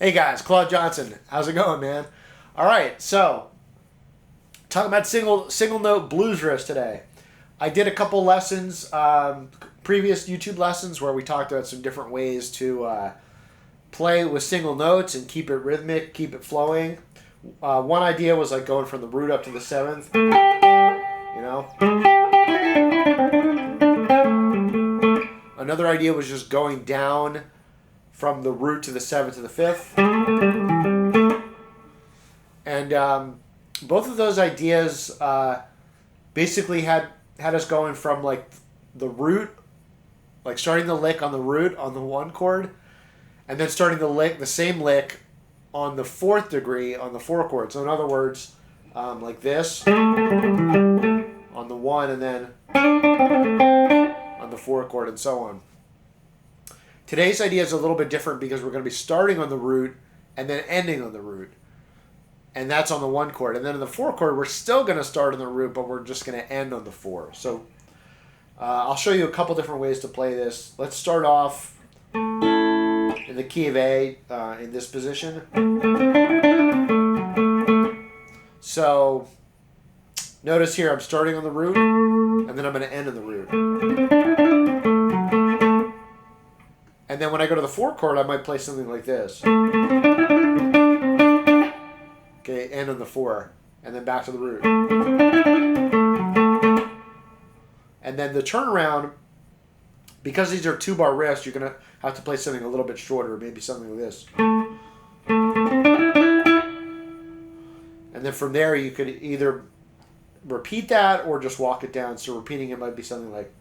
Hey guys, Claude Johnson. How's it going, man? All right, so talking about single note blues riffs today. I did a couple lessons, previous YouTube lessons, where we talked about some different ways to play with single notes and keep it rhythmic, keep it flowing. One idea was like going from the root up to the seventh, you know. Another idea was just going down from the root to the seventh to the fifth. And both of those ideas basically had us going from like the root, like starting the lick on the root on the one chord, and then starting the same lick on the fourth degree on the four chord. So in other words, like this on the one, and then on the four chord, and so on. Today's idea is a little bit different because we're going to be starting on the root and then ending on the root. And that's on the one chord. And then in the four chord, we're still going to start on the root, but we're just going to end on the four. So I'll show you a couple different ways to play this. Let's start off in the key of A in this position. So notice here I'm starting on the root, and then I'm going to end on the root. And then when I go to the four chord, I might play something like this. Okay, end on the four, and then back to the root. And then the turnaround, because these are 2-bar riffs, you're going to have to play something a little bit shorter, maybe something like this. And then from there, you could either repeat that or just walk it down. So repeating it might be something like...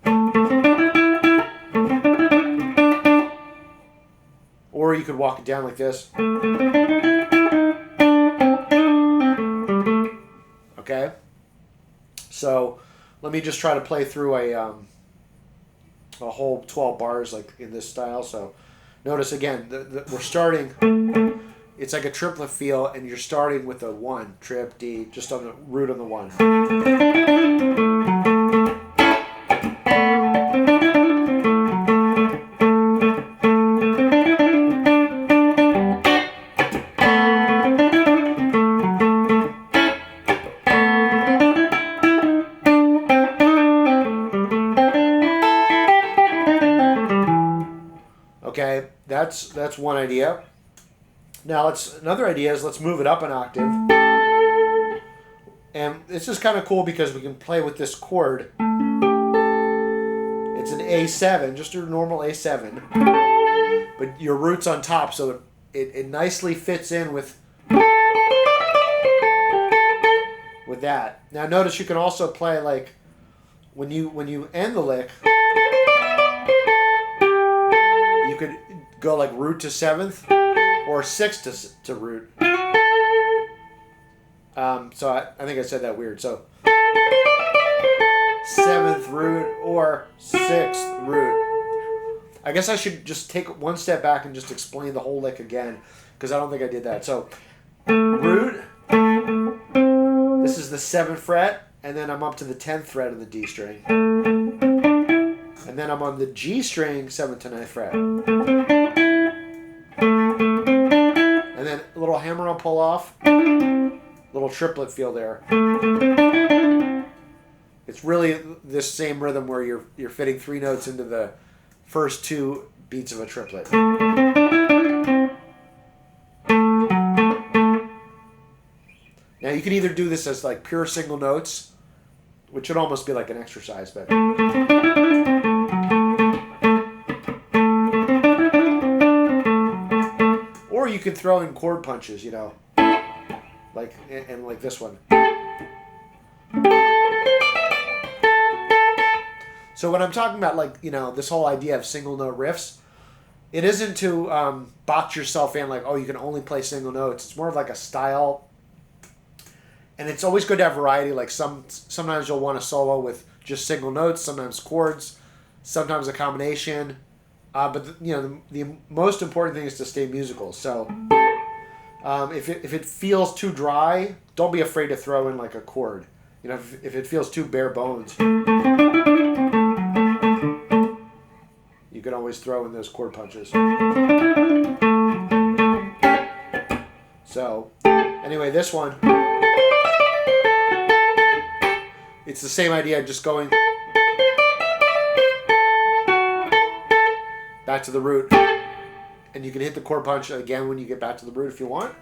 Or you could walk it down like this. Okay? So let me just try to play through a whole 12 bars like in this style. So notice again, we're starting, it's like a triplet feel, and you're starting with a 1, trip, D, just on the root on the 1. Okay, that's one idea. Now another idea is let's move it up an octave. And this is kind of cool because we can play with this chord. It's an A7, just a normal A7. But your root's on top, so it nicely fits in with that. Now notice you can also play like when you end the lick, you could go like root to seventh or sixth to root. So I think I said that weird. So seventh root or sixth root. I guess I should just take one step back and just explain the whole lick again, because I don't think I did that. So root, this is the 7th fret, and then I'm up to the 10th fret of the D string. And then I'm on the G string, 7th to 9th fret. And then a little hammer on pull off, little triplet feel there. It's really this same rhythm where you're fitting 3 notes into the first 2 beats of a triplet. Now you can either do this as like pure single notes, which would almost be like an exercise, but... Or you can throw in chord punches, you know, like and like this one. So when I'm talking about, like, you know, this whole idea of single note riffs, it isn't to box yourself in like, oh, you can only play single notes. It's more of like a style, and it's always good to have variety. Like sometimes you'll want to solo with just single notes, sometimes chords, sometimes a combination. But the most important thing is to stay musical. So if it feels too dry, don't be afraid to throw in like a chord. You know, if it feels too bare bones, you can always throw in those chord punches. So anyway, this one, it's the same idea, just going back to the root. And you can hit the chord punch again when you get back to the root if you want.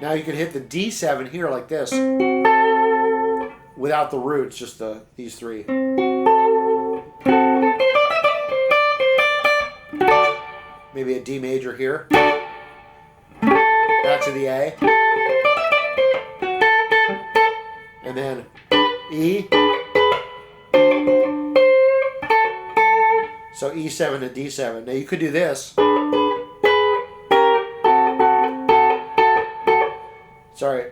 Now you can hit the D7 here like this without the roots, just these three. Maybe a D major here. Back to the A. And then E. So E7 to D7. Now you could do this. Sorry.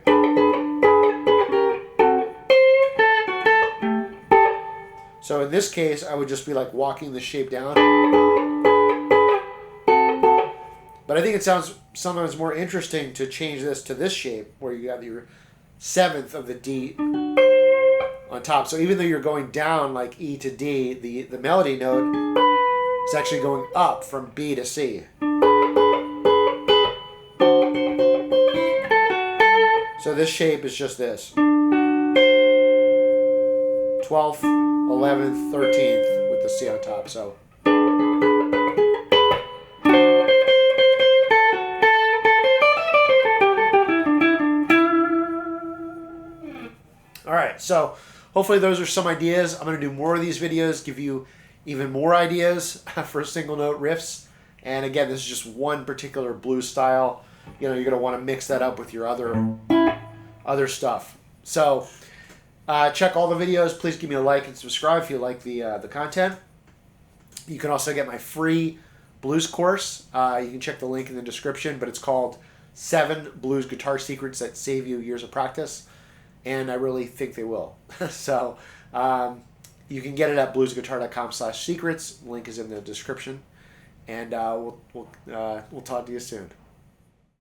So in this case, I would just be like walking the shape down. But I think it sounds sometimes more interesting to change this to this shape, where you have your 7th of the D on top. So even though you're going down like E to D, the melody note is actually going up from B to C. So this shape is just this. 12th, 11th, 13th with the C on top. So all right, so hopefully those are some ideas. I'm going to do more of these videos, give you even more ideas for single note riffs. And again, this is just one particular blues style. You know, you're going to want to mix that up with your other stuff. So check all the videos. Please give me a like and subscribe if you like the content. You can also get my free blues course. You can check the link in the description, but it's called 7 Blues Guitar Secrets That Save You Years of Practice. And I really think they will. So you can get it at BluesGuitar.com/secrets. Link is in the description. And we'll talk to you soon.